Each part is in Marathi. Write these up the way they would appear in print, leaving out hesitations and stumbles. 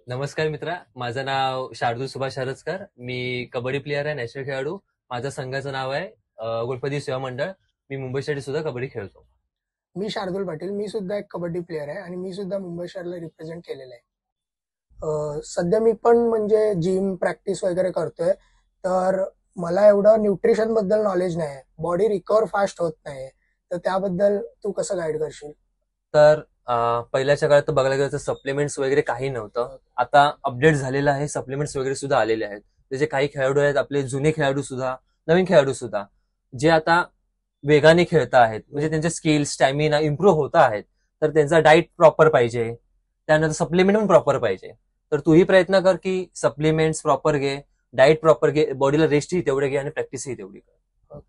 नमस्कार मित्रा, माझं नाव शार्दूल सुभाष हरजकर. मी कबड्डी प्लेअर आहे, नॅशनल खेळाडू. माझं संघाचं नाव आहे गुळपदी सेवा मंडळ. मी मुंबईसाठी सुद्धा कबड्डी खेळतो. मी शार्दूल पाटील. मी सुद्धा एक कबड्डी प्लेअर आहे आणि मी सुद्धा मुंबई शहरला रिप्रेझेंट केलेलं आहे. सध्या मी पण म्हणजे जिम प्रॅक्टिस वगैरे करतोय. तर मला एवढं न्यूट्रिशन बद्दल नॉलेज नाही आहे. बॉडी रिकवर फास्ट होत नाही, तर त्याबद्दल तू कसं गाईड करशील? तर पहिल्याच्या काळात तर बघायला गेलं तर सप्लिमेंट्स वगैरे काही नव्हतं. आता अपडेट झालेलं आहे, सप्लिमेंट्स वगैरे सुद्धा आलेले आहेत. त्याचे काही खेळाडू आहेत, आपले जुने खेळाडू सुद्धा, नवीन खेळाडू सुद्धा, जे आता वेगाने खेळता आहेत, म्हणजे त्यांचे स्किल स्टॅमिना इम्प्रूव्ह होत आहेत. तर त्यांचा डाईट प्रॉपर पाहिजे, त्यानंतर सप्लिमेंट पण प्रॉपर पाहिजे. तर तूही प्रयत्न कर की सप्लिमेंट्स प्रॉपर घे, डाईट प्रॉपर घे, बॉडीला रेस्टही तेवढे घे आणि प्रॅक्टिसही तेवढी कर.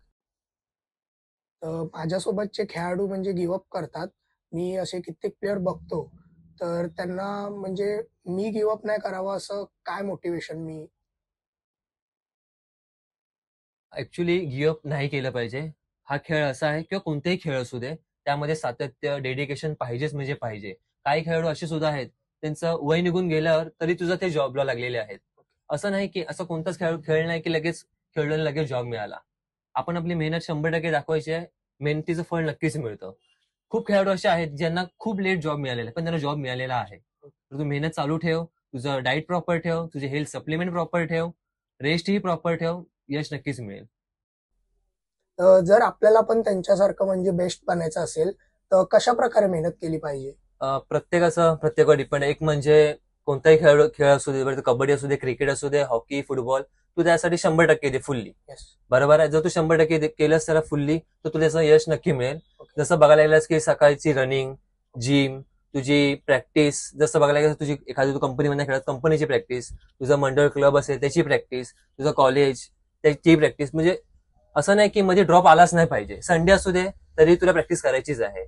माझ्यासोबतचे खेळाडू म्हणजे गिव्हअप करतात. मी असे कित्येक प्लेअर बघतो, तर त्यांना म्हणजे मी गिव्हअप नाही करावं असं काय मोटिवेशन मी? ऍक्च्युली गिव्हअप नाही केलं पाहिजे. हा खेळ असा आहे किंवा कोणताही खेळ असू दे, त्यामध्ये सातत्य, डेडिकेशन पाहिजेच म्हणजे पाहिजे. काही खेळाडू असे सुद्धा आहेत, त्यांचं वय निघून गेल्यावर तरी तुझा ते जॉबला लागलेले आहेत. असं नाही की असं कोणताच खेळ नाही की लगेच खेळलं आणि लगेच जॉब मिळाला. आपण आपली मेहनत 100% दाखवायची आहे, मेहनतीचं फळ नक्कीच मिळतं. खूप खेळाडू असे आहेत ज्यांना खूप लेट जॉब मिळालेला आहे, पण त्यांना जॉब मिळालेला आहे. तर तू मेहनत चालू ठेव, तुझं डाईट प्रॉपर ठेव, तुझे हेल्थ सप्लिमेंट प्रॉपर ठेव, रेस्टही प्रॉपर ठेव, यश नक्कीच मिळेल. जर आपल्याला पण त्यांच्यासारखं म्हणजे बेस्ट बनायचं असेल, तर कशा प्रकारे मेहनत केली पाहिजे? प्रत्येकाचं प्रत्येकावर डिपेंड आहे. एक म्हणजे कोणताही खेळ असू दे, बरं ते कबड्डी असू दे, क्रिकेट असू दे, हॉकी, फुटबॉल, तू त्यासाठी 100% दे फुल्ली. येस. बरोबर आहे. जर तू 100% केलंस त्याला फुल्ली, तर तुला त्याचं यश नक्की मिळेल. ओके. जसं बघायला गेलंस की सकाळची रनिंग, जिम, तुझी प्रॅक्टिस, जसं बघायला गेलं तुझी एखादी तू कंपनीमध्ये खेळत कंपनीची प्रॅक्टिस, तुझं मंडळ क्लब असेल त्याची प्रॅक्टिस, तुझं कॉलेज त्याची प्रॅक्टिस. म्हणजे असं नाही की मध्ये ड्रॉप आलाच नाही पाहिजे. संडे असू दे तरी तुला प्रॅक्टिस करायचीच आहे.